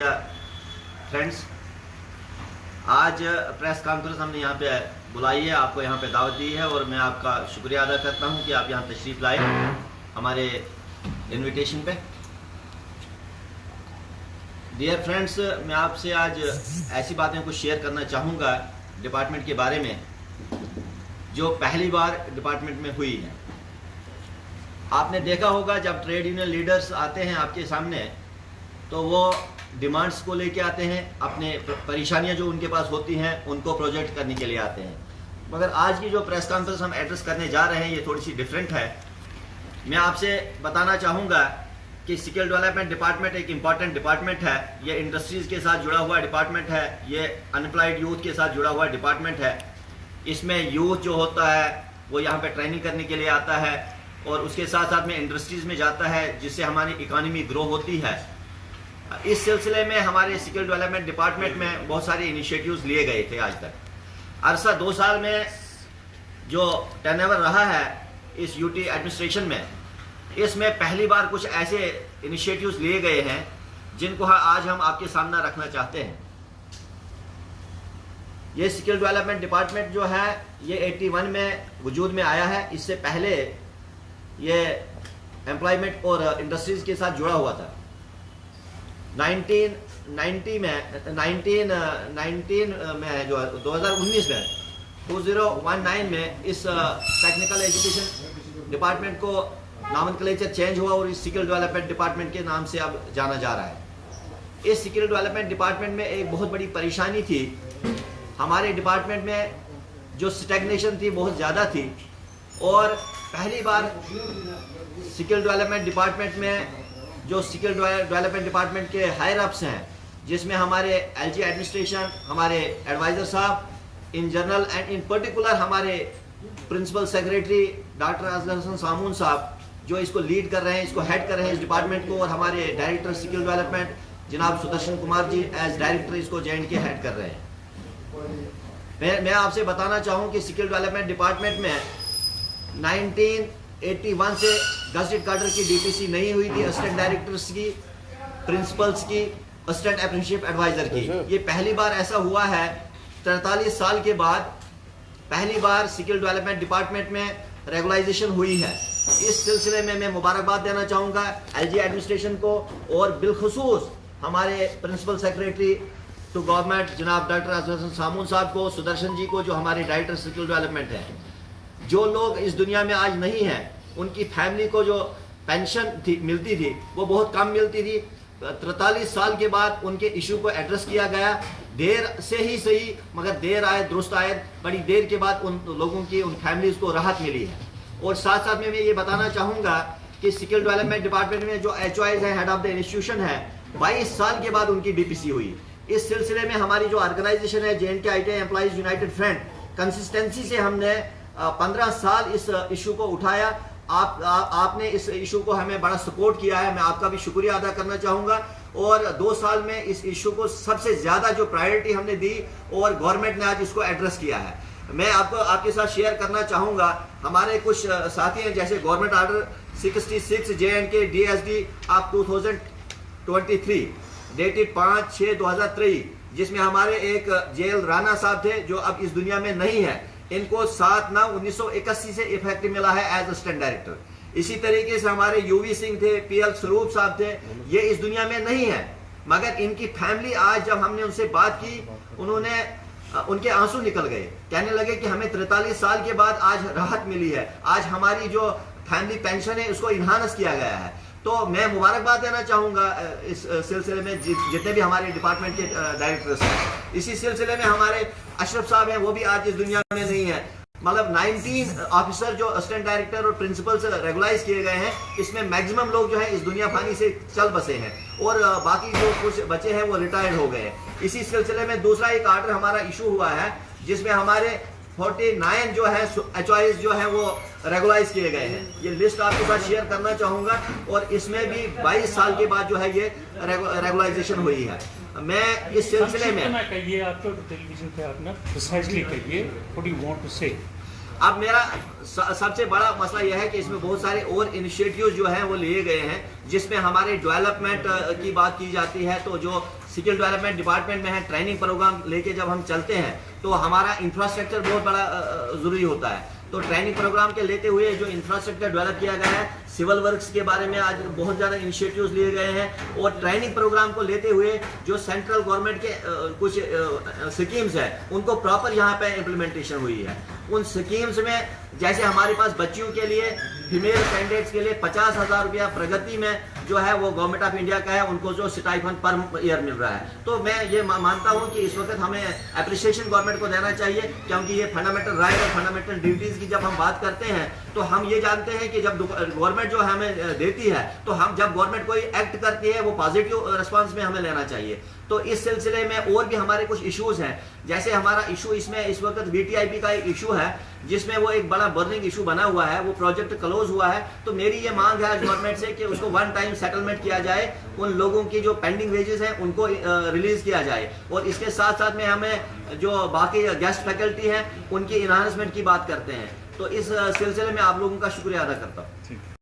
Friends, आज press conference हमने यहाँ पे बुलाई है, आपको यहाँ पे दावत दी है और मैं आपका शुक्रिया अदा करता हूँ कि आप यहाँ तशरीफ़ लाए हमारे इनविटेशन पे। डियर फ्रेंड्स, मैं आपसे आज ऐसी बातें कुछ शेयर करना चाहूँगा डिपार्टमेंट के बारे में जो पहली बार डिपार्टमेंट में हुई है। आपने देखा होगा जब ट्रेड यूनियन लीडर्स आते हैं आपके सामने तो वो डिमांड्स को लेके आते हैं, अपने परेशानियां जो उनके पास होती हैं उनको प्रोजेक्ट करने के लिए आते हैं। मगर आज की जो प्रेस कॉन्फ्रेंस हम एड्रेस करने जा रहे हैं ये थोड़ी सी डिफरेंट है। मैं आपसे बताना चाहूँगा कि स्किल डेवलपमेंट डिपार्टमेंट एक इम्पॉर्टेंट डिपार्टमेंट है। ये इंडस्ट्रीज़ के साथ जुड़ा हुआ डिपार्टमेंट है, ये अनएम्प्लॉयड यूथ के साथ जुड़ा हुआ डिपार्टमेंट है। इसमें यूथ जो होता है वो यहाँ पर ट्रेनिंग करने के लिए आता है और उसके साथ साथ में इंडस्ट्रीज़ में जाता है जिससे हमारी इकानमी ग्रो होती है। इस सिलसिले में हमारे स्किल डेवलपमेंट डिपार्टमेंट में बहुत सारे इनिशिएटिव्स लिए गए थे। आज तक अरसा 2 साल में जो टर्नओवर रहा है इस यूटी एडमिनिस्ट्रेशन में, इसमें पहली बार कुछ ऐसे इनिशिएटिव्स लिए गए हैं जिनको आज हम आपके सामने रखना चाहते हैं। ये स्किल डेवलपमेंट डिपार्टमेंट जो है ये 81 में वजूद में आया है। इससे पहले ये एम्प्लॉयमेंट और इंडस्ट्रीज के साथ जुड़ा हुआ था। 1919 में जो 2019 में 2019 में इस टेक्निकल एजुकेशन डिपार्टमेंट को नॉमेनक्लेचर चेंज हुआ और इस स्किल डेवलपमेंट डिपार्टमेंट के नाम से अब जाना जा रहा है। इस स्किल डेवलपमेंट डिपार्टमेंट में एक बहुत बड़ी परेशानी थी। हमारे डिपार्टमेंट में जो स्टैग्नेशन थी बहुत ज़्यादा थी और पहली बार स्किल डेवलपमेंट डिपार्टमेंट में जो स्किल डेवलपमेंट डिपार्टमेंट के हायर अप्स हैं जिसमें हमारे एलजी एडमिनिस्ट्रेशन, हमारे एडवाइज़र साहब in general and in particular हमारे principal secretary doctor Azhar Hasan Samoon साहब जो इसको लीड कर रहे हैं, इसको हेड कर रहे हैं इस डिपार्टमेंट को, और हमारे डायरेक्टर स्किल डेवलपमेंट जनाब सुदर्शन कुमार जी एज डायरेक्टर इसको JNK हेड कर रहे हैं। मैं आपसे बताना चाहूँ कि स्किल डेवलपमेंट डिपार्टमेंट में 1981 से गजटेड कार्डर की DPC नहीं हुई थी, असिस्टेंट डायरेक्टर्स की, प्रिंसिपल्स की, असिस्टेंट अप्रेंटिसशिप एडवाइजर की। ये पहली बार ऐसा हुआ है 43 साल के बाद पहली बार स्किल डेवलपमेंट डिपार्टमेंट में रेगुलाइजेशन हुई है। इस सिलसिले में मैं मुबारकबाद देना चाहूँगा LG एडमिनिस्ट्रेशन को और बिलखुसूस हमारे प्रिंसिपल सेक्रेटरी टू गवर्नमेंट जनाब डॉक्टर अजहर हसन सामून साहब को, सुदर्शन जी को जो हमारे डायरेक्टर स्किल डेवलपमेंट है। जो लोग इस दुनिया में आज नहीं हैं उनकी फैमिली को जो पेंशन मिलती थी वो बहुत कम मिलती थी। 43 साल के बाद उनके इशू को एड्रेस किया गया। देर से ही सही मगर देर आए दुरुस्त आए, बड़ी देर के बाद उन लोगों की, उन फैमिलीज को राहत मिली है। और साथ साथ में मैं ये बताना चाहूँगा कि स्किल डेवलपमेंट डिपार्टमेंट में जो HOIs है, हेड ऑफ द इंस्टीट्यूशन है, 22 साल के बाद उनकी DPC हुई। इस सिलसिले में हमारी जो ऑर्गेनाइजेशन है JNK ITI employees United front, consistency से हमने 15 साल इस इशू को उठाया। आपने इस इशू को हमें बड़ा सपोर्ट किया है, मैं आपका भी शुक्रिया अदा करना चाहूँगा। और 2 साल में इस इशू को सबसे ज़्यादा जो प्रायोरिटी हमने दी और गवर्नमेंट ने आज इसको एड्रेस किया है। मैं आपके साथ शेयर करना चाहूँगा, हमारे कुछ साथी हैं जैसे government order 66 JNK DSD of 2023 dated 5/6/2023 जिसमें हमारे एक जेल राणा साहब थे जो अब इस दुनिया में नहीं है। इनको 7/9/1981 से इफेक्टिव मिला है एज असिस्टेंट डायरेक्टर। इसी तरीके से हमारे UV सिंह थे, PL स्वरूप साहब थे, ये इस दुनिया में नहीं है मगर इनकी फैमिली आज जब हमने उनसे बात की उन्होंने उनके आंसू निकल गए, कहने लगे कि हमें 43 साल के बाद आज राहत मिली है, आज हमारी जो फैमिली पेंशन है उसको इन्हांस किया गया है। तो मैं मुबारकबाद देना चाहूँगा इस सिलसिले में जितने भी हमारे डिपार्टमेंट के डायरेक्टर्स हैं। इसी सिलसिले में हमारे अशरफ साहब हैं, वो भी आज इस दुनिया में नहीं है। मतलब 19 ऑफिसर जो असिस्टेंट डायरेक्टर और प्रिंसिपल से रेगुलाइज किए गए हैं, इसमें मैक्सिमम लोग जो है इस दुनिया फानी से चल बसे हैं और बाकी जो कुछ बचे हैं वो रिटायर्ड हो गए हैं। इसी सिलसिले में दूसरा एक ऑर्डर हमारा इशू हुआ है जिसमें हमारे 49 जो है HOIs जो है वो रेगुलाइज किए गए हैं। ये लिस्ट आपके साथ शेयर करना चाहूँगा और इसमें भी 22 साल के बाद जो है ये रेगुलाइजेशन हुई है। मैं इस सिलसिले में कहिए, आपको टेलीविजन पे आपने प्रिसाइजली कहिए व्हाट यू वांट टू से। अब मेरा सबसे बड़ा मसला यह है कि इसमें बहुत सारे और इनिशिएटिव्स जो हैं वो लिए गए हैं जिसमें हमारे डेवलपमेंट की बात की जाती है। तो जो स्किल डेवलपमेंट डिपार्टमेंट में है, ट्रेनिंग प्रोग्राम लेके जब हम चलते हैं तो हमारा इंफ्रास्ट्रक्चर बहुत बड़ा ज़रूरी होता है। तो ट्रेनिंग प्रोग्राम के लेते हुए जो इंफ्रास्ट्रक्चर डेवलप किया गया है, सिविल वर्क्स के बारे में आज बहुत ज़्यादा इनिशिएटिव्स लिए गए हैं, और ट्रेनिंग प्रोग्राम को लेते हुए जो सेंट्रल गवर्नमेंट के कुछ स्कीम्स है उनको प्रॉपर यहाँ पे इम्प्लीमेंटेशन हुई है। उन स्कीम्स में जैसे हमारे पास बच्चियों के लिए, फीमेल कैंडिडेट्स के लिए 50,000 रुपया प्रगति में जो है वो गवर्नमेंट ऑफ इंडिया का है, उनको जो स्टाइफन पर ईयर मिल रहा है। तो मैं ये मानता हूँ कि इस वक्त हमें अप्रिसिएशन गवर्नमेंट को देना चाहिए, क्योंकि ये फंडामेंटल राइट और फंडामेंटल ड्यूटीज की जब हम बात करते हैं तो हम ये जानते हैं कि जब गवर्नमेंट जो हमें देती है तो हम जब गवर्नमेंट कोई एक्ट करती है वो पॉजिटिव रिस्पॉन्स में हमें लेना चाहिए। तो इस सिलसिले में और भी हमारे कुछ इश्यूज हैं, जैसे हमारा इशू इसमें इस वक्त VTIP का एक इशू है जिसमें वो एक बड़ा बर्निंग इशू बना हुआ है, वो प्रोजेक्ट क्लोज हुआ है। तो मेरी ये मांग है गवर्नमेंट से कि उसको वन टाइम सेटलमेंट किया जाए, उन लोगों की जो पेंडिंग वेजेस हैं उनको रिलीज किया जाए, और इसके साथ साथ में हमें जो बाकी गेस्ट फैकल्टी हैं उनकी इनहांसमेंट की बात करते हैं। तो इस सिलसिले में आप लोगों का शुक्रिया अदा करता हूँ।